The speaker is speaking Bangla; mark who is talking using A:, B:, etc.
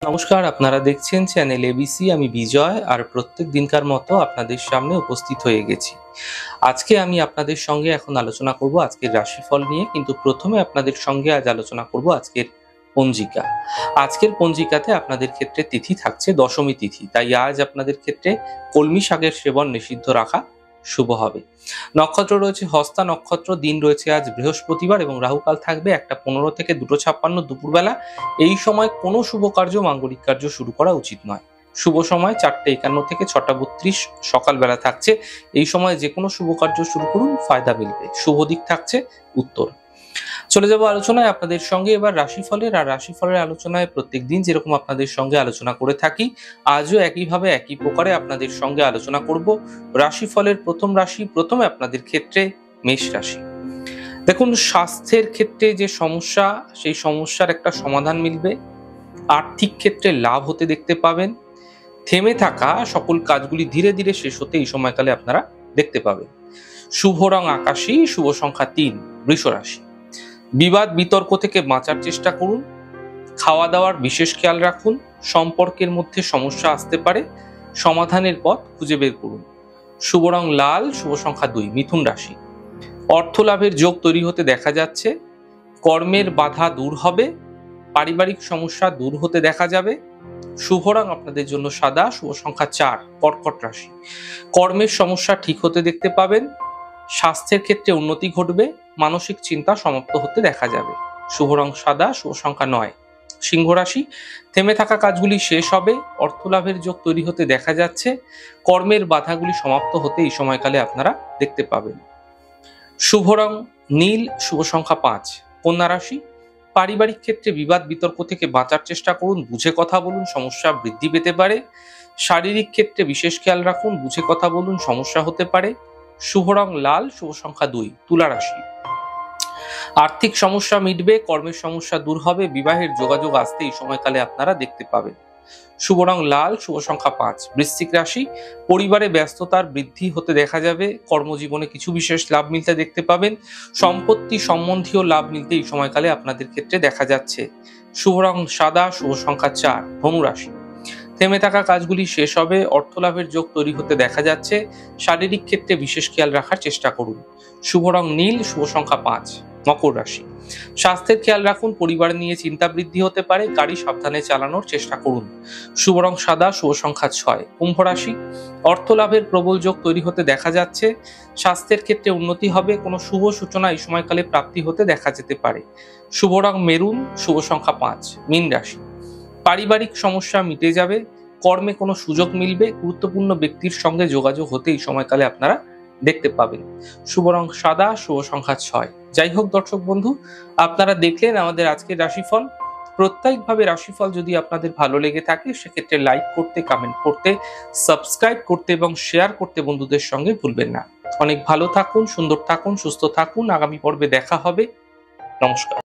A: নমস্কার, আপনারা দেখছেন চ্যানেল এবিসি। আমি বিজয়, আর প্রত্যেক দিনকার মতো আপনাদের সামনে উপস্থিত হয়ে গেছি। আজকে আমি আপনাদের সঙ্গে এখন আলোচনা করব আজকের রাশিফল নিয়ে, কিন্তু প্রথমে আপনাদের সঙ্গে আজ আলোচনা করব আজকের পঞ্জিকা। আজকের পঞ্জিকাতে আপনাদের ক্ষেত্রে তিথি থাকছে দশমী তিথি, তাই আজ আপনাদের ক্ষেত্রে কলমি শাকের সেবন নিষিদ্ধ রাখা শুভ হবে। নক্ষত্র রয়েছে হস্তা নক্ষত্র, দিন রয়েছে আজ বৃহস্পতিবার এবং রাহুকাল থাকবে 1:15 থেকে 2:56 দুপুরবেলা। এই সময় কোনো শুভ কার্য, মাঙ্গলিক কার্য শুরু করা উচিত নয়। শুভ সময় 4:51 থেকে 6:32 সকালবেলা থাকছে। এই সময় যে কোনো শুভ কার্য শুরু করুন, ফায়দা মিলবে। শুভ দিক থাকছে উত্তর। চলে যাব আলোচনায় আপনাদের সঙ্গে এবার রাশিফলের। আর রাশিফলের আলোচনায় প্রত্যেক দিন যেরকম আপনাদের সঙ্গে আলোচনা করে থাকি, আজও একইভাবে একই প্রকারে আপনাদের সঙ্গে আলোচনা করব রাশিফলের প্রথম রাশি। প্রথমে আপনাদের ক্ষেত্রে মেষ রাশি। দেখুন, স্বাস্থ্যের ক্ষেত্রে যে সমস্যা, সেই সমস্যার একটা সমাধান মিলবে। আর্থিক ক্ষেত্রে লাভ হতে দেখতে পাবেন। থেমে থাকা সকল কাজগুলি ধীরে ধীরে শেষ হতে এই সময়কালে আপনারা দেখতে পাবেন। শুভ রং আকাশী, শুভ সংখ্যা 3। বৃষ রাশি। বিবাদ বিতর্ক থেকে বাঁচার চেষ্টা করুন। খাওয়া দাওয়ার বিশেষ খেয়াল রাখুন। সম্পর্কের মধ্যে সমস্যা আসতে পারে, সমাধানের পথ খুঁজে বের করুন। শুভ রং লাল, শুভ সংখ্যা 2। মিথুন রাশি। অর্থ লাভের যোগ তৈরি হতে দেখা যাচ্ছে। কর্মের বাধা দূর হবে। পারিবারিক সমস্যা দূর হতে দেখা যাবে। শুভ রং আপনাদের জন্য সাদা, শুভ সংখ্যা 4। কর্কট রাশি। কর্মের সমস্যা ঠিক হতে দেখতে পাবেন। স্বাস্থ্যের ক্ষেত্রে উন্নতি ঘটবে। মানসিক চিন্তা সমাপ্ত হতে দেখা যাবে। শুভ রং সাদা, শুভ সংখ্যা 9। সিংহ রাশি। থেমে থাকা কাজগুলি শেষ হবে। অর্থ লাভের যোগ তৈরি হতে দেখা যাচ্ছে। কর্মের বাধাগুলি সমাপ্ত হতে এই সময়কালে আপনারা দেখতে পাবেন। শুভ রং নীল, শুভ সংখ্যা 5। কন্যা রাশি। পারিবারিক ক্ষেত্রে বিবাদ বিতর্ক থেকে বাঁচার চেষ্টা করুন। বুঝে কথা বলুন, সমস্যা বৃদ্ধি পেতে পারে। শারীরিক ক্ষেত্রে বিশেষ খেয়াল রাখুন। বুঝে কথা বলুন, সমস্যা হতে পারে। শুভ রং লাল, শুভ সংখ্যা 2। তুলা রাশি। আর্থিক সমস্যা মিটবে। কর্মের সমস্যা দূর হবে। বিবাহের যোগাযোগ আসতে এই সময়কালে আপনারা দেখতে পাবেন। শুভ রং লাল, শুভ সংখ্যা 5। বৃশ্চিক রাশি। পরিবারে ব্যস্ততার বৃদ্ধি হতে দেখা যাবে। কর্মজীবনে কিছু বিশেষ লাভ মিলতে দেখতে পাবেন। সম্পত্তি সম্বন্ধীয় লাভ মিলতে এই সময়কালে আপনাদের ক্ষেত্রে দেখা যাচ্ছে। শুভ রং সাদা, শুভ সংখ্যা 4। ধনু রাশি। থেমে থাকা কাজগুলি শেষ হবে। অর্থ লাভের যোগ তৈরি হতে দেখা যাচ্ছে। শারীরিক ক্ষেত্রে বিশেষ খেয়াল রাখার চেষ্টা করুন। শুভ রং নীল, শুভ সংখ্যা 5। মকর রাশি। স্বাস্থ্যের খেয়াল রাখুন। পরিবার নিয়ে চিন্তা বৃদ্ধি হতে পারে। গাড়ি সাবধানে চালানোর চেষ্টা করুন। শুভ রং সাদা, শুভ সংখ্যা 6। কুম্ভ রাশি। অর্থ লাভের প্রবল যোগ তৈরি হতে দেখা যাচ্ছে। স্বাস্থ্যের ক্ষেত্রে উন্নতি হবে। কোনো শুভ সূচনা এই সময়কালে প্রাপ্তি হতে দেখা যেতে পারে। শুভ রং মেরুন, শুভ সংখ্যা 5। মীন রাশি। পারিবারিক সমস্যা মিটে যাবে। কর্মে কোনো সুযোগ মিলবে। গুরুত্বপূর্ণ ব্যক্তির সঙ্গে যোগাযোগ হতে এই সময়কালে আপনারা দেখতে পাবেন। শুভ রং সাদা, শুভ সংখ্যা 6। যাই হোক দর্শক বন্ধু, আপনারা দেখলেন আমাদের আজকের রাশিফল। প্রত্যেকভাবে রাশিফল যদি আপনাদের ভালো লেগে থাকে, সেক্ষেত্রে লাইক করতে, কমেন্ট করতে, সাবস্ক্রাইব করতে এবং শেয়ার করতে বন্ধুদের সঙ্গে ভুলবেন না। অনেক ভালো থাকুন, সুন্দর থাকুন, সুস্থ থাকুন। আগামী পর্বে দেখা হবে। নমস্কার।